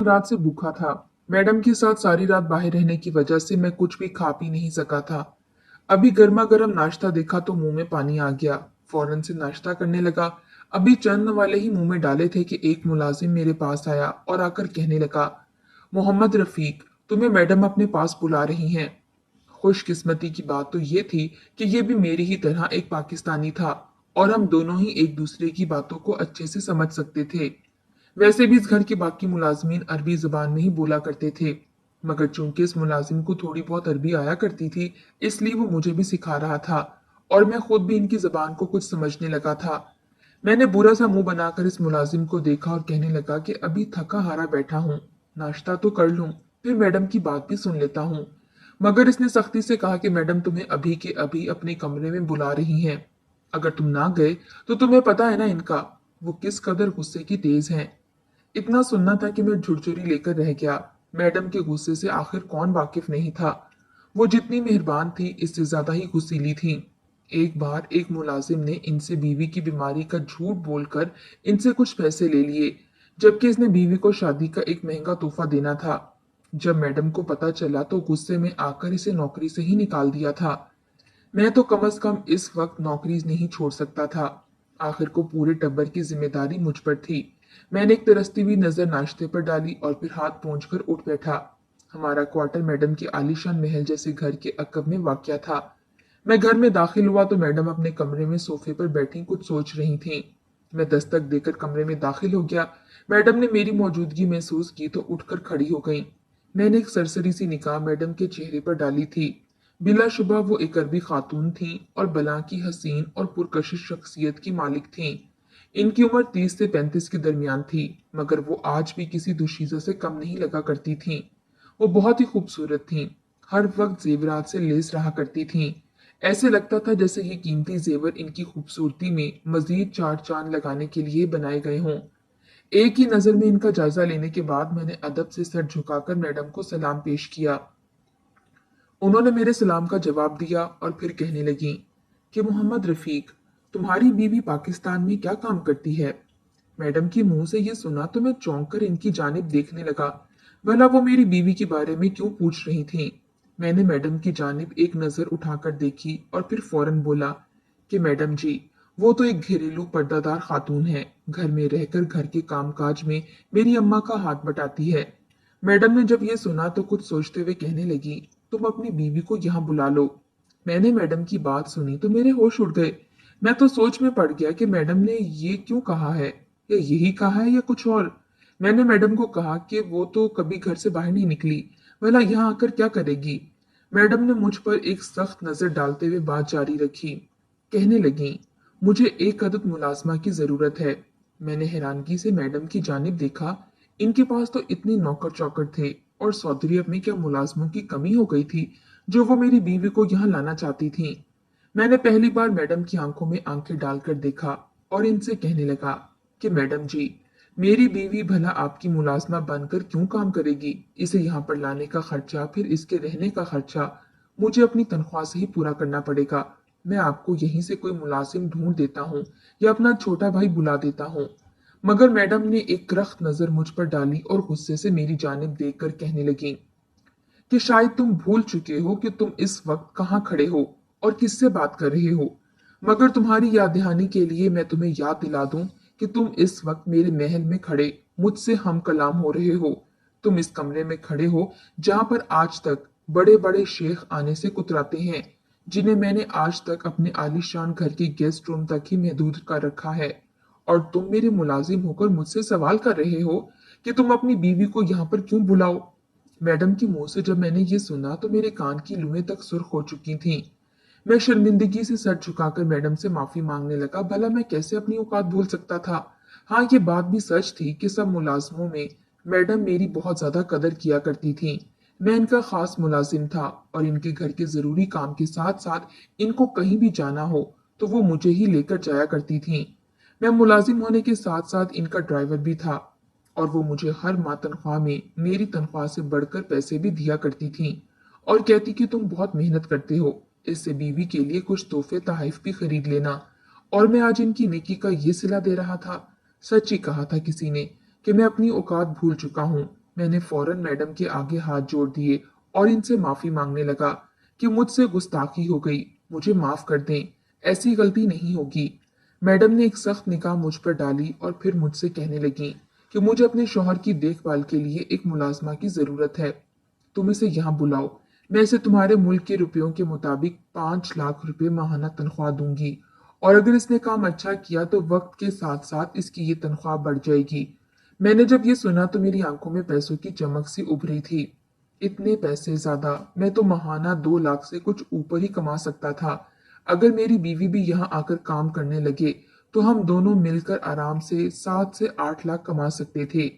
रात से भूखा था। मैडम के साथ सारी रात बाहर रहने की वजह से मैं कुछ भी खा पी नहीं सका था। अभी गर्मा गर्म नाश्ता देखा तो मुंह में पानी आ गया। फौरन से नाश्ता करने लगा। अभी चंद वाले ही मुंह में डाले थे कि एक मुलाजिम मेरे पास आया और आकर कहने लगा, मोहम्मद रफीक, तुम्हें मैडम अपने पास बुला रही हैं। खुशकिस्मती की बात तो ये थी कि ये भी मेरी ही तरह एक पाकिस्तानी था और हम दोनों ही एक दूसरे की बातों को अच्छे से समझ सकते थे। वैसे भी इस घर के बाकी मुलाजमीन अरबी जुबान में ही बोला करते थे, मगर चूंकि इस मुलाजिम को थोड़ी बहुत अरबी आया करती थी, इसलिए वो मुझे भी सिखा रहा था और मैं खुद भी इनकी जबान को कुछ समझने लगा था। मैंने बुरा सा मुंह बनाकर इस मुलाजिम को देखा और कहने लगा कि अभी थका हारा बैठा हूँ, नाश्ता तो कर लूं, फिर मैडम की बात भी सुन लेता हूँ। मगर इसने सख्ती से कहा कि मैडम तुम्हें अभी के अभी अपने कमरे में बुला रही हैं। अगर तुम ना गए तो तुम्हें पता है ना इनका, वो किस कदर गुस्से की तेज हैं। इतना सुनना था कि मैं झुरझुरी लेकर रह गया। मैडम के गुस्से से आखिर कौन वाकिफ नहीं था। वो जितनी मेहरबान थी इससे ज्यादा ही गुस्सीली थी। एक बार एक मुलाजिम ने इनसे बीवी की बीमारी का झूठ बोलकर इनसे कुछ पैसे ले लिए, जबकि इसने बीवी को शादी का एक महंगा तोहफा देना था। जब मैडम को पता चला तो गुस्से में आकर इसे नौकरी से ही निकाल दिया था। मैं तो कम से कम इस वक्त नौकरी नहीं छोड़ सकता था। आखिर को पूरे टब्बर की जिम्मेदारी मुझ पर थी। मैंने एक तरसती हुई नजर नाश्ते पर डाली और फिर हाथ पोंछकर उठ बैठा। हमारा क्वार्टर मैडम के आलीशान महल जैसे घर के अकब में वाक़या था। मैं घर में दाखिल हुआ तो मैडम अपने कमरे में सोफे पर बैठी कुछ सोच रही थीं। मैं दस्तक देकर कमरे में दाखिल हो गया। मैडम ने मेरी मौजूदगी महसूस की तो उठकर खड़ी हो गईं। मैंने एक सरसरी सी निगाह मैडम के चेहरे पर डाली थी। बिलाशुबा वो एक अरबी खातून थीं और बला की हसीन और पुरकशिश शख्सियत की मालिक थीं। इनकी उम्र 30 से 35 के दरमियान थी, मगर वो आज भी किसी दुशीज़ा से कम नहीं लगा करती थीं। वो बहुत ही खूबसूरत थीं। हर वक्त जेवरात से लेस रहा करती थीं। ऐसे लगता था जैसे ये कीमती जेवर इनकी खूबसूरती में मजीद चार चांद लगाने के लिए बनाए गए हों। एक ही नजर में इनका जायजा लेने के बाद मैंने अदब से सर झुकाकर मैडम को सलाम पेश किया। उन्होंने मेरे सलाम का जवाब दिया और फिर कहने लगी कि मोहम्मद रफीक, तुम्हारी बीवी पाकिस्तान में क्या काम करती है। मैडम के मुंह से ये सुना तो मैं चौंक कर इनकी जानिब देखने लगा। भला वो मेरी बीवी के बारे में क्यों पूछ रही थी। मैंने मैडम की जानिब एक नजर उठाकर देखी और फिर फौरन बोला कि मैडम जी, वो तो एक घरेलू पर्दादार खातून है, घर में रहकर घर के कामकाज में मेरी अम्मा का हाथ बटाती है। मैडम ने जब ये सुना तो कुछ सोचते हुए कहने लगी, तुम अपनी बीवी को यहाँ बुला लो। मैंने मैडम की बात सुनी तो मेरे होश उड़ गए। मैं तो सोच में पड़ गया कि मैडम ने ये क्यों कहा है, या यही कहा है या कुछ और। मैंने मैडम को कहा कि वो तो कभी घर से बाहर नहीं निकली, भला यहाँ आकर क्या करेगी। मैडम ने मुझ पर एक सख्त नजर डालते हुए बात जारी रखी। कहने लगी, मुझे एक अदद मुलाजमा की जरूरत है। मैंने हैरानगी से मैडम की जानिब देखा। इनके पास तो इतने नौकर चौकर थे और सौदरियत में क्या मुलाजमों की कमी हो गई थी जो वो मेरी बीवी को यहाँ लाना चाहती थी। मैंने पहली बार मैडम की आंखों में आंखें डालकर देखा और इनसे कहने लगा कि मैडम जी, मेरी बीवी भला आपकी मुलाजमा बनकर क्यों काम करेगी। इसे यहाँ पर लाने का खर्चा, फिर इसके रहने का खर्चा मुझे अपनी तनख्वाह से ही पूरा करना पड़ेगा। मैं आपको यहीं से कोई मुलाजिम ढूंढ देता हूँ या अपना छोटा भाई बुला देता हूँ। मगर मैडम ने एक करख्त नजर मुझ पर डाली और गुस्से से मेरी जानिब देखकर कहने लगी कि शायद तुम भूल चुके हो कि तुम इस वक्त कहाँ खड़े हो और किससे बात कर रहे हो। मगर तुम्हारी याद दहानी के लिए मैं तुम्हें याद दिला दूं कि तुम इस वक्त मेरे महल में खड़े मुझसे हम कलाम हो रहे हो। तुम इस कमरे में खड़े हो जहां पर आज तक बड़े बड़े शेख आने से कुतराते हैं, जिन्हें मैंने आज तक अपने आलीशान घर के गेस्ट रूम तक ही महदूद कर रखा है। और तुम मेरे मुलाजिम होकर मुझसे सवाल कर रहे हो कि तुम अपनी बीवी को यहाँ पर क्यों बुलाओ। मैडम के मुंह से जब मैंने ये सुना तो मेरे कान की लुएं तक सुर्ख हो चुकी थीं। मैं शर्मिंदगी से सर झुकाकर मैडम से माफी मांगने लगा। भला मैं कैसे अपनी औकात भूल सकता था। हाँ, ये बात भी सच थी कि सब मुलाजमों में मैडम मेरी बहुत ज्यादा कदर किया करती थी। मैं इनका खास मुलाजिम था और इनके घर के जरूरी काम के साथ साथ इनको कहीं भी जाना हो तो वो मुझे ही लेकर जाया करती थी। मैं मुलाजिम होने के साथ साथ इनका ड्राइवर भी था और वो मुझे हर माह तनख्वाह में मेरी तनख्वाह से बढ़कर पैसे भी दिया करती थीं और कहती कि तुम बहुत मेहनत करते हो, इससे बीवी के लिए कुछ तोहफे तहफ भी खरीद लेना। और मैं आज इनकी नेकी का ये सिला दे रहा था। सच ही कहा था किसी ने कि मैं अपनी औकात भूल चुका हूँ। मैंने फौरन मैडम के आगे हाथ जोड़ दिए और इनसे माफी मांगने लगा कि मुझसे गुस्ताखी हो गई, मुझे माफ कर दें, ऐसी गलती नहीं होगी। मैडम ने एक सख्त निगाह मुझ पर डाली और फिर मुझसे कहने लगी कि मुझे अपने शौहर की देखभाल के लिए एक मुलाजमा की जरूरत है। तुम इसे यहाँ बुलाओ। मैं इसे तुम्हारे मुल्क के रुपयों के मुताबिक 5 लाख रुपए माहाना तनख्वाह दूंगी, और अगर इसने काम अच्छा किया तो वक्त के साथ साथ इसकी ये तनख्वाह बढ़ जाएगी। मैंने जब ये सुना तो मेरी आंखों में पैसों की चमक सी उभरी थी। इतने पैसे ज्यादा, मैं तो माहाना 2 लाख से कुछ ऊपर ही कमा सकता था। अगर मेरी बीवी भी यहाँ आकर काम करने लगे तो हम दोनों मिलकर आराम से 7 से 8 लाख कमा सकते थे।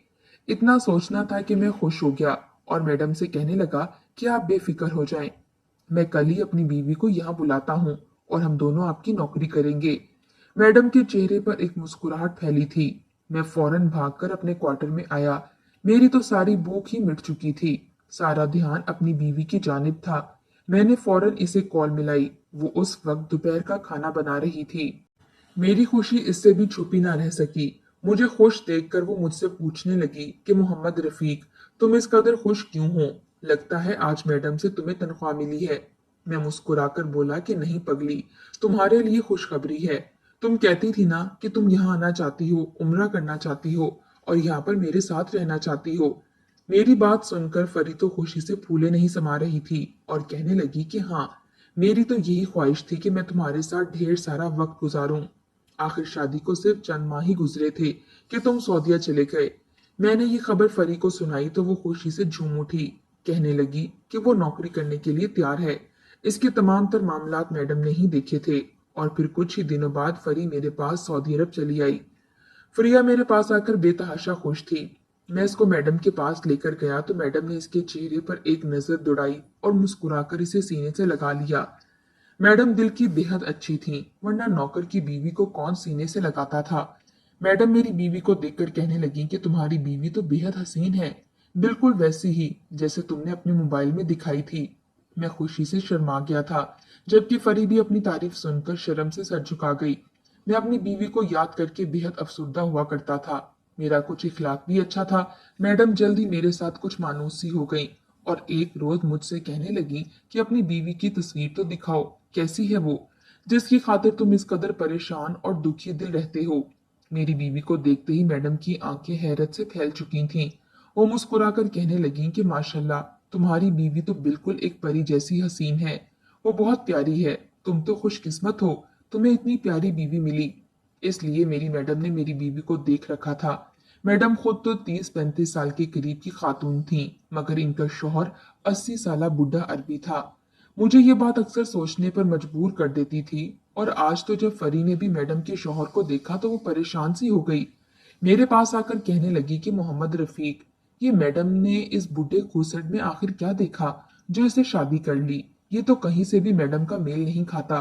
इतना सोचना था कि मैं खुश हो गया और मैडम से कहने लगा कि आप बेफिक्र हो जाएं। मैं कल ही अपनी बीवी को यहाँ बुलाता हूँ और हम दोनों आपकी नौकरी करेंगे। मैडम के चेहरे पर एक मुस्कुराहट फैली थी। मैं फौरन भागकर अपने क्वार्टर में आया। मेरी तो सारी भूख ही मिट चुकी थी। सारा ध्यान अपनी बीवी की जानिब था। मैंने फौरन इसे कॉल मिलाई। वो उस वक्त दोपहर का खाना बना रही थी। मेरी खुशी इससे भी छुपी ना रह सकी। मुझे खुश देखकर वो मुझसे पूछने लगी कि मोहम्मद रफीक, तुम इस कदर खुश क्यों हो? लगता है आज मैडम से तुम्हें तनख्वाह मिली है। मैं मुस्कुराकर बोला कि नहीं पगली, तुम्हारे लिए खुशखबरी है। तुम कहती थी ना कि तुम यहाँ आना चाहती हो, उम्रा करना चाहती हो और यहाँ पर मेरे साथ रहना चाहती हो। मेरी बात सुनकर फरी तो खुशी से फूले नहीं समा रही थी और कहने लगी कि हाँ, मेरी तो यही ख्वाहिश थी कि मैं तुम्हारे साथ ढेर सारा वक्त गुजारूं। आखिर शादी को सिर्फ चंद माह ही गुजरे थे कि तुम सऊदीया चले गए। मैंने ये खबर फरी को सुनाई तो वो खुशी से झूम उठी। कहने लगी कि वो नौकरी करने के लिए तैयार है। इसके तमाम तर मामलात मैडम ने ही देखे थे और फिर कुछ ही दिनों बाद फरी मेरे पास सऊदी अरब चली आई। फरिया मेरे पास आकर बेतहाशा खुश थी। मैं इसको मैडम के पास लेकर गया तो मैडम ने इसके चेहरे पर एक नजर दौड़ाई और मुस्कुराकर इसे सीने से लगा लिया। मैडम दिल की बेहद अच्छी थीं, वरना नौकर की बीवी को कौन सीने से लगाता था। मैडम मेरी बीवी को देखकर कहने लगी कि तुम्हारी बीवी तो बेहद हसीन है, बिल्कुल वैसी ही जैसे तुमने अपने मोबाइल में दिखाई थी। मैं खुशी से शर्मा गया था, जबकि फरी भी अपनी तारीफ सुनकर शर्म से सर झुका गई। मैं अपनी बीवी को याद करके बेहद अफसुर्दा हुआ करता था। मेरा कुछ इखलाक भी अच्छा था। मैडम जल्दी मेरे साथ कुछ मानूस सी हो गई और एक रोज मुझसे कहने लगी कि अपनी बीवी की तस्वीर तो दिखाओ, कैसी है वो, जिसकी खातिर तुम इस कदर परेशान और दुखी दिल रहते हो। मेरी बीवी को देखते ही मैडम की आंखें हैरत से फैल चुकी थीं। वो मुस्कुराकर कहने लगी कि माशाल्लाह, तुम्हारी बीवी तो बिल्कुल एक परी जैसी हसीन है। वो बहुत प्यारी है। तुम तो खुशकिस्मत हो, तुम्हें इतनी प्यारी बीवी मिली। इसलिए मेरी मैडम ने मेरी बीवी को देख रखा था। मैडम खुद तो 30-35 साल के करीब की खातून थी, मगर इनका शौहर 80 साला बुढ़ा अरबी था। मुझे ये बात अक्सर सोचने पर मजबूर कर देती थी और आज तो जब फरी ने भी मैडम के शौहर को देखा तो वो परेशान सी हो गई। मेरे पास आकर कहने लगी कि मोहम्मद रफीक, ये मैडम ने इस बूढ़े खूसट में आखिर क्या देखा जो इसे शादी कर ली? ये तो कहीं से भी मैडम का मेल नहीं खाता।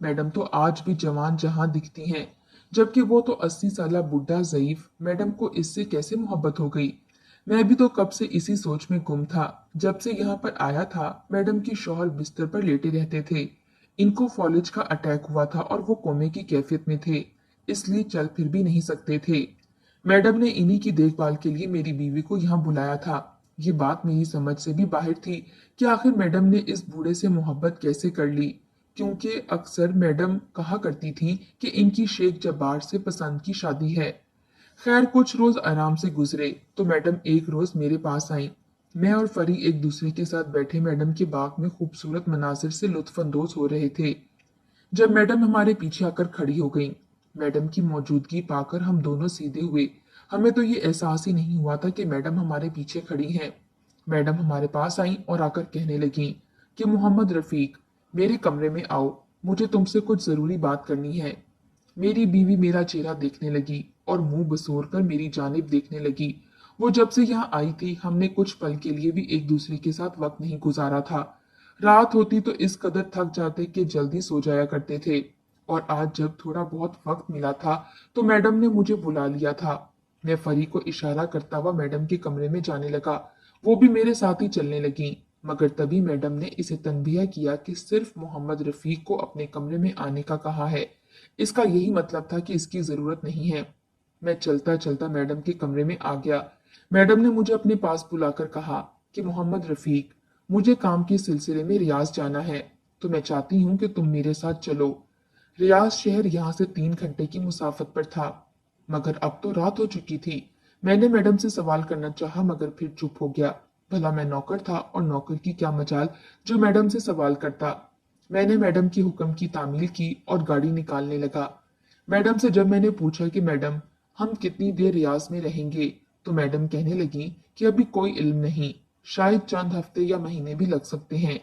मैडम तो आज भी जवान जहां दिखती हैं, जबकि वो तो 80 साला बुढ़ा ज़ईफ। मैडम को इससे कैसे मोहब्बत हो गई? मैं भी तो कब से इसी सोच में गुम था। जब से यहाँ पर आया था, मैडम के शौहर बिस्तर पर लेटे रहते थे। इनको फॉलिज का अटैक हुआ था और वो कोमे की कैफियत में थे, इसलिए चल फिर भी नहीं सकते थे। मैडम ने इन्हीं की देखभाल के लिए मेरी बीवी को यहाँ बुलाया था। ये बात मेरी समझ से भी बाहर थी कि आखिर मैडम ने इस बूढ़े से मोहब्बत कैसे कर ली, क्योंकि अक्सर मैडम कहा करती थी कि इनकी शेख जब्बार से पसंद की शादी है। खैर कुछ रोज आराम से गुजरे तो मैडम एक रोज मेरे पास आई। मैं और फरी एक दूसरे के साथ बैठे मैडम के बाग में खूबसूरत मनाजिर से लुत्फ अंदोज हो रहे थे, जब मैडम हमारे पीछे आकर खड़ी हो गई। मैडम की मौजूदगी पाकर हम दोनों सीधे हुए। हमें तो ये एहसास ही नहीं हुआ था कि मैडम हमारे पीछे खड़ी हैं। मैडम हमारे पास आई और आकर कहने लगी कि मोहम्मद रफीक, मेरे कमरे में आओ, मुझे तुमसे कुछ जरूरी बात करनी है। मेरी बीवी मेरा चेहरा देखने लगी और मुंह बसोर कर मेरी जानिब देखने लगी। वो जब से यहाँ आई थी, हमने कुछ पल के लिए भी एक दूसरे के साथ वक्त नहीं गुजारा था। रात होती तो इस कदर थक जाते कि जल्दी सो जाया करते थे, और आज जब थोड़ा बहुत वक्त मिला था तो मैडम ने मुझे बुला लिया था। मैं फरी को इशारा करता हुआ मैडम के कमरे में जाने लगा। वो भी मेरे साथ ही चलने लगी, मगर तभी मैडम ने इसे तंबिया किया कि सिर्फ मोहम्मद रफीक को अपने कमरे में आने का कहा है। इसका यही मतलब था कि इसकी जरूरत नहीं है। मैं चलता चलता मैडम के कमरे में आ गया। मैडम ने मुझे अपने पास बुलाकर कहा कि मोहम्मद रफीक, मुझे काम के सिलसिले में रियाज जाना है, तो मैं चाहती हूँ कि तुम मेरे साथ चलो। रियाज शहर यहाँ से 3 घंटे की मुसाफत पर था, मगर अब तो रात हो चुकी थी। मैंने मैडम से सवाल करना चाहा मगर फिर चुप हो गया। भला मैं नौकर था और नौकर की क्या मजाल जो मैडम से सवाल करता। मैंने मैडम की हुक्म की तामील की और गाड़ी निकालने लगा। मैडम से जब मैंने पूछा कि मैडम, हम कितनी देर रियाज में रहेंगे, तो मैडम कहने लगी कि अभी कोई इल्म नहीं, शायद चंद हफ्ते या महीने भी लग सकते हैं।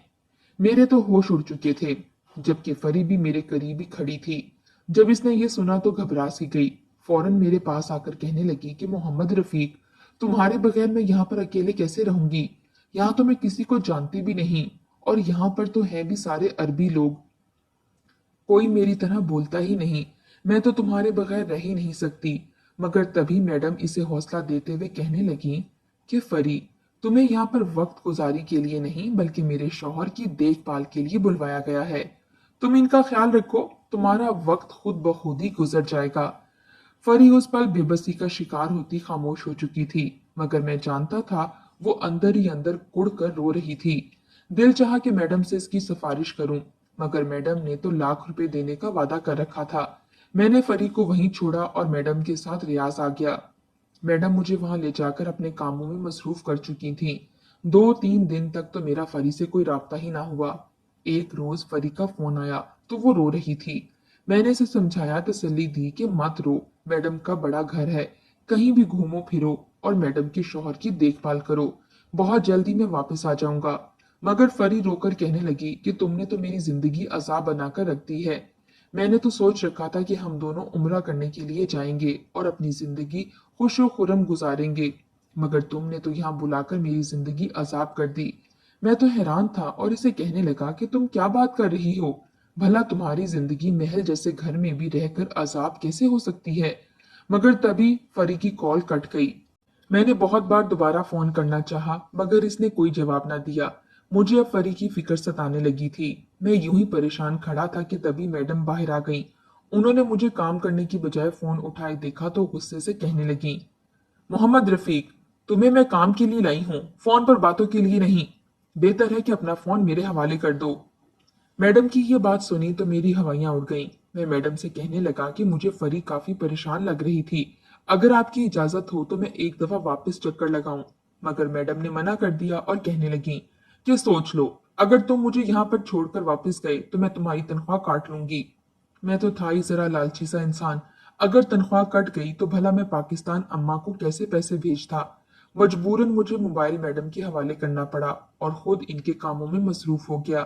मेरे तो होश उड़ चुके थे, जबकि फरी भी मेरे करीब ही खड़ी थी। जब इसने ये सुना तो घबरा सी गई। फौरन मेरे पास आकर कहने लगी कि मोहम्मद रफीक, तुम्हारे बगैर मैं यहाँ पर अकेले कैसे रहूंगी? यहाँ तो मैं किसी को जानती भी नहीं, और यहाँ पर तो है भी सारे अरबी लोग, कोई मेरी तरह बोलता ही नहीं। मैं तो तुम्हारे बगैर रह ही नहीं सकती। मगर तभी मैडम इसे हौसला देते हुए कहने लगी कि फरी, तुम्हें यहाँ पर वक्त गुजारी के लिए नहीं बल्कि मेरे शौहर की देखभाल के लिए बुलवाया गया है। तुम इनका ख्याल रखो, तुम्हारा वक्त खुद ब खुद ही गुजर जाएगा। फरी उस पल बेबसी का शिकार होती खामोश हो चुकी थी, मगर मैं जानता था वो अंदर ही अंदर कुढ़ कर रो रही थी। दिल चाहा कि मैडम से इसकी सिफारिश करूं, मगर मैडम ने तो लाख रुपए देने का वादा कर रखा था। मैंने फरी को वहीं छोड़ा और मैडम के साथ रियाज आ गया। मैडम मुझे वहां ले जाकर अपने कामों में मसरूफ कर चुकी थीं। 2-3 दिन तक तो मेरा फरी से कोई राब्ता ही ना हुआ। एक रोज फरी का फोन आया तो वो रो रही थी। मैंने इसे समझाया, तसल्ली दी कि मत रो, मैडम का बड़ा घर है, कहीं भी घूमो फिरो और मैडम के शौहर की देखभाल करो। बहुत जल्दी मैं वापस आ जाऊंगा। मगर फरी रोकर कहने लगी कि तुमने तो मेरी जिंदगी अजाब बनाकर रख दी है। मैंने तो सोच रखा था कि हम दोनों उम्रा करने के लिए जाएंगे और अपनी जिंदगी खुशो खुरम गुजारेंगे, मगर तुमने तो यहाँ बुलाकर मेरी जिंदगी अजाब कर दी। मैं तो हैरान था और इसे कहने लगा कि तुम क्या बात कर रही हो? भला तुम्हारी जिंदगी महल जैसे घर में भी रहकर अजाब कैसे हो सकती है? मगर तभी फरी की कॉल कट गई। मैंने बहुत बार दोबारा फोन करना चाहा, मगर इसने कोई जवाब ना दिया। मुझे अब फरी की फिक्र सताने लगी थी। मैं यूं ही परेशान खड़ा था कि तभी मैडम बाहर आ गईं। उन्होंने मुझे काम करने की बजाय फोन उठाए देखा तो गुस्से से कहने लगी, मोहम्मद रफीक, तुम्हें मैं काम के लिए लाई हूँ, फोन पर बातों के लिए नहीं। बेहतर है कि अपना फोन मेरे हवाले कर दो। मैडम की ये बात सुनी तो मेरी हवाइयां उड़ गईं। मैं मैडम से कहने लगा कि मुझे फरी काफी परेशान लग रही थी। अगर आपकी इजाजत हो तो मैं एक दफा वापस चक्कर लगाऊं। मगर मैडम ने मना कर दिया और कहने लगी कि सोच लो, अगर तुम मुझे यहाँ पर छोड़कर वापस गए तो मैं तुम्हारी तनख्वाह काट लूंगी। मैं तो था ही जरा लालची सा इंसान। अगर तनख्वाह कट गई तो भला मैं पाकिस्तान अम्मा को कैसे पैसे भेजता। मजबूरन मुझे मोबाइल मैडम के हवाले करना पड़ा और खुद इनके कामों में मसरूफ हो गया।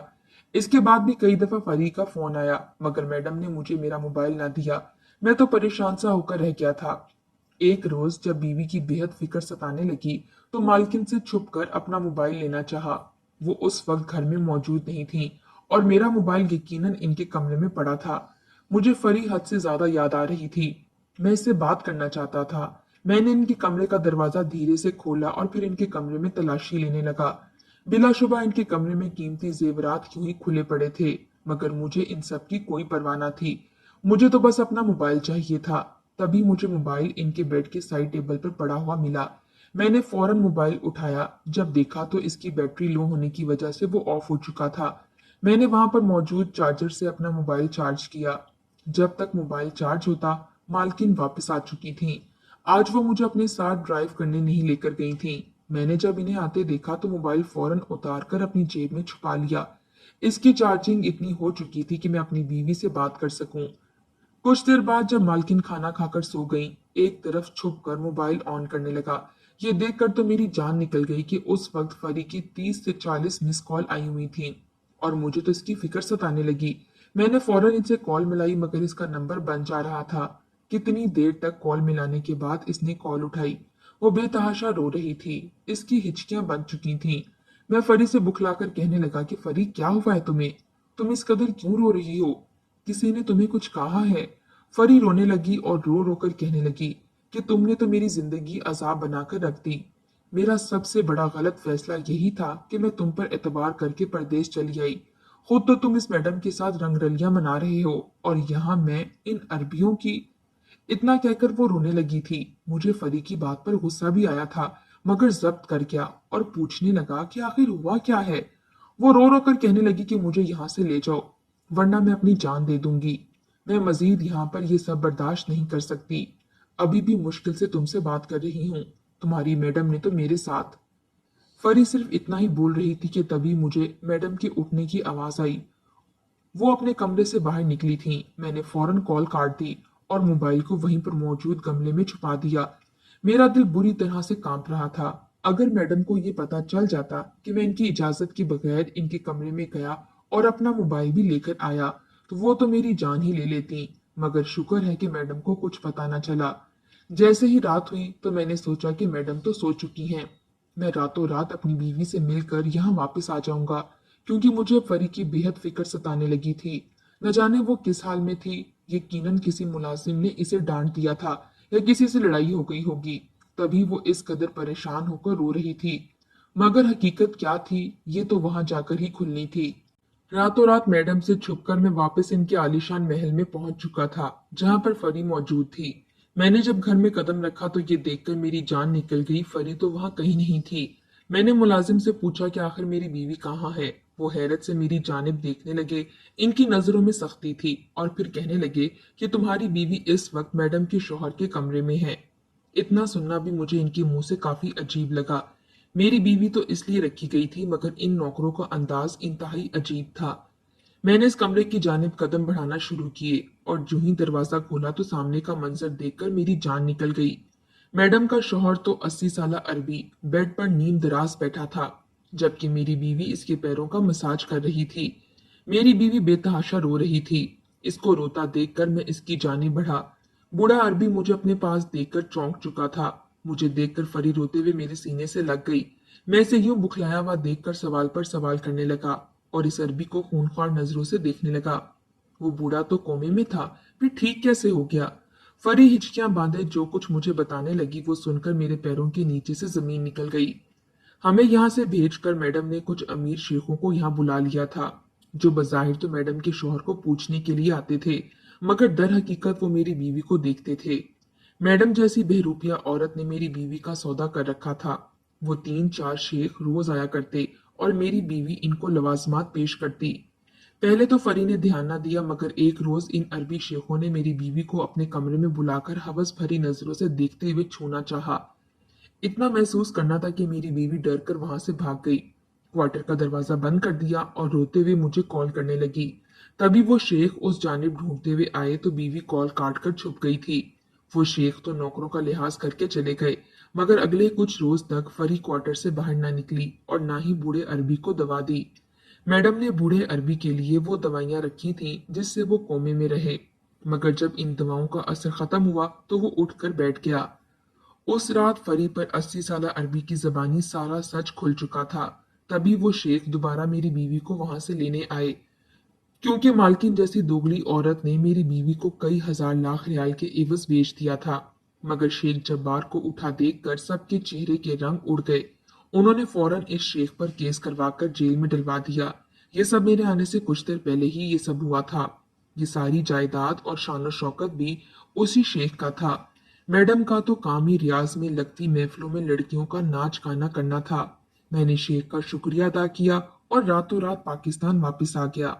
इसके बाद भी कई दफा फरी का फोन आया, मगर मैडम ने मुझे मेरा मोबाइल ना दिया। मैं तो परेशान सा होकर रह गया था। एक रोज जब बीवी की बेहद फिक्र सताने लगी तो मालकिन से छुपकर अपना मोबाइल लेना चाहा। वो उस वक्त घर में मौजूद नहीं थी और मेरा मोबाइल यकीनन इनके कमरे में पड़ा था। मुझे फरी हद से ज्यादा याद आ रही थी। मैं इससे बात करना चाहता था। मैंने इनके कमरे का दरवाजा धीरे से खोला और फिर इनके कमरे में तलाशी लेने लगा। बिलाशुबा इनके कमरे में कीमती जेवरात यूं ही खुले पड़े थे, मगर मुझे इन सब की कोई परवाह न थी। मुझे तो बस अपना मोबाइल चाहिए था। तभी मुझे मोबाइल इनके बेड के साइड टेबल पर पड़ा हुआ मिला। मैंने फौरन मोबाइल उठाया। जब देखा तो इसकी बैटरी लो होने की वजह से वो ऑफ हो चुका था। मैंने वहां पर मौजूद चार्जर से अपना मोबाइल चार्ज किया। जब तक मोबाइल चार्ज होता, मालकिन वापस आ चुकी थीं। आज वो मुझे अपने साथ ड्राइव करने नहीं लेकर गई थीं। मैंने जब इन्हें आते देखा तो मोबाइल फौरन उतार कर अपनी जेब में छुपा लिया। इसकी चार्जिंग इतनी हो चुकी थी कि मैं अपनी बीवी से बात कर सकूं। कुछ देर बाद जब मालकिन खाना खाकर सो गई, एक तरफ छुप कर मोबाइल ऑन करने लगा। ये देखकर तो मेरी जान निकल गई कि उस वक्त फरी की 30 से 40 मिस कॉल आई हुई थी और मुझे तो इसकी फिक्र सताने लगी। मैंने फौरन इनसे कॉल मिलाई, मगर इसका नंबर बंद जा रहा था। कितनी देर तक कॉल मिलाने के बाद इसने कॉल उठाई। वो बेतहाशा रो रही थी। इसकी हिचकियां बंद चुकी थीं। मैं फरी से बुखलाकर कहने लगा कि फरी, क्या हुआ है तुम्हें? तुम इस कदर क्यों रो रही हो? किसी ने तुम्हें कुछ कहा है? फरी रोने लगी और रो रो कर कहने लगी कि तुमने तो मेरी जिंदगी अजाब बनाकर रख दी। मेरा सबसे बड़ा गलत फैसला यही था कि मैं तुम पर एतबार करके परदेश चली आई। खुद तो तुम इस मैडम के साथ रंगरलियां मना रहे हो और यहाँ मैं इतना कहकर वो रोने लगी थी। मुझे फरी की बात पर गुस्सा भी आया था, मगर जब्त कर गया और पूछने लगा कि आखिर हुआ क्या है। वो रो रो कर कहने लगी कि मुझे यहाँ से ले जाओ, वरना मैं अपनी जान दे दूंगी। मैं मजीद यहाँ पर ये सब बर्दाश्त नहीं कर सकती। अभी भी मुश्किल से तुमसे बात कर रही हूँ। तुम्हारी मैडम ने तो मेरे साथ। फरी सिर्फ इतना ही बोल रही थी कि तभी मुझे मैडम के उठने की आवाज आई। वो अपने कमरे से बाहर निकली थीं। मैंने फौरन कॉल काट दी और मोबाइल को वहीं पर मौजूद गमले में छुपा दिया। मेरा दिल बुरी तरह से कांप रहा था। अगर मैडम को ये पता चल जाता कि मैं इनकी इजाजत के बगैर इनके कमरे में गया और अपना मोबाइल भी लेकर आया, तो वो तो मेरी जान ही ले लेती। मगर शुक्र है कि मैडम को कुछ पता न चला। जैसे ही रात हुई तो मैंने सोचा कि मैडम तो सो चुकी हैं। मैं रातों रात अपनी बीवी से मिलकर यहाँ वापस आ जाऊंगा, क्योंकि मुझे फरी की बेहद फिक्र सताने लगी थी। न जाने वो किस हाल में थी। यकीनन किसी मुलाजिम ने इसे डांट दिया था या किसी से लड़ाई हो गई होगी, तभी वो इस कदर परेशान होकर रो रही थी। मगर हकीकत क्या थी, ये तो वहां जाकर ही खुलनी थी। रातों रात मैडम से छुपकर मैं वापस इनके आलीशान महल में पहुंच चुका था, जहां पर फरी मौजूद थी। मैंने जब घर में कदम रखा तो ये देखकर मेरी जान निकल गई। फरी तो वहां कहीं नहीं थी। मैंने मुलाजिम से पूछा कि आखिर मेरी बीवी कहाँ है। वो हैरत से मेरी जानिब देखने लगे। इनकी नजरों में सख्ती थी और फिर कहने लगे कि तुम्हारी बीवी इस वक्त मैडम के शौहर के कमरे में है। इतना सुनना भी मुझे इनके मुंह से काफी अजीब लगा। मेरी बीवी तो इसलिए रखी गई थी, मगर इन नौकरों का अंदाज इंतहाई अजीब था। मैंने इस कमरे की जानिब कदम बढ़ाना शुरू किए और जो ही दरवाजा खोला तो सामने का मंजर देखकर मेरी जान निकल गई। मैडम का शौहर तो 80 साला अरबी बेड पर नीम दराज बैठा था, जबकि मेरी बीवी इसके पैरों का मसाज कर रही थी। मेरी बीवी बेतहाशा रो रही थी। इसको रोता देखकर मैं इसकी जानी बढ़ा। बूढ़ा अरबी मुझे अपने पास देखकर चौंक चुका था। मुझे देखकर फरी रोते हुए मेरे सीने से लग गई। मैं इसे यूं बुखलाया हुआ देखकर सवाल पर सवाल करने लगा और इस अरबी को खूंखार नजरों से देखने लगा। वो बूढ़ा तो कोमे में था, फिर ठीक कैसे हो गया? फरी हिचकियां बांधे जो कुछ मुझे बताने लगी, वो सुनकर मेरे पैरों के नीचे से जमीन निकल गई। हमें यहाँ से भेजकर मैडम ने कुछ अमीर शेखों को यहाँ बुला लिया था, जो बजाहिर तो मैडम के शौहर को पूछने के लिए आते थे, मगर दर हकीकत वो मेरी बीवी को देखते थे। मैडम जैसी बहरूपिया औरत ने मेरी बीवी का सौदा कर रखा था। वो 3-4 शेख रोज आया करते और मेरी बीवी इनको लवाजमात पेश करती। पहले तो फरी ने ध्यान न दिया, मगर एक रोज इन अरबी शेखों ने मेरी बीवी को अपने कमरे में बुलाकर हवस भरी नजरों से देखते हुए छूना चाहा। इतना महसूस करना था कि मेरी बीवी डर कर वहां से भाग गई। क्वार्टर का दरवाजा बंद कर दिया और रोते हुए मुझे कॉल करने लगी। तभी वो शेख उस जानिब ढूंढते हुए आए तो बीवी कॉल काट कर छुप गई थी। वो शेख तो नौकरों का लिहाज करके चले गए, मगर अगले कुछ रोज तक फरी क्वार्टर से बाहर ना निकली और ना ही बूढ़े अरबी को दवा दी। मैडम ने बूढ़े अरबी के लिए वो दवाइयां रखी थीं जिससे वो कोमे में रहे, मगर जब इन दवाओं का असर खत्म हुआ तो वो उठकर बैठ गया। उस रात फरी पर 80 साला अरबी की जबानी सारा सच खुल चुका था। तभी वो शेख दोबारा मेरी बीवी को वहां से लेने आए, क्योंकि मालकिन जैसी दोगली औरत ने मेरी बीवी को कई हजार लाख रियाल के एवज बेच दिया था। मगर शेख जब्बार को उठा देखकर सबके चेहरे के रंग उड़ गए। उन्होंने फौरन इस शेख पर केस करवाकर जेल में डलवा दिया। ये सब मेरे आने से कुछ देर पहले ही ये सब हुआ था। ये सारी जायदाद और शान शौकत भी उसी शेख का था। मैडम का तो काम ही रियाज में लगती महफिलों में लड़कियों का नाच गाना करना था। मैंने शेख का शुक्रिया अदा किया और रातों रात पाकिस्तान वापस आ गया।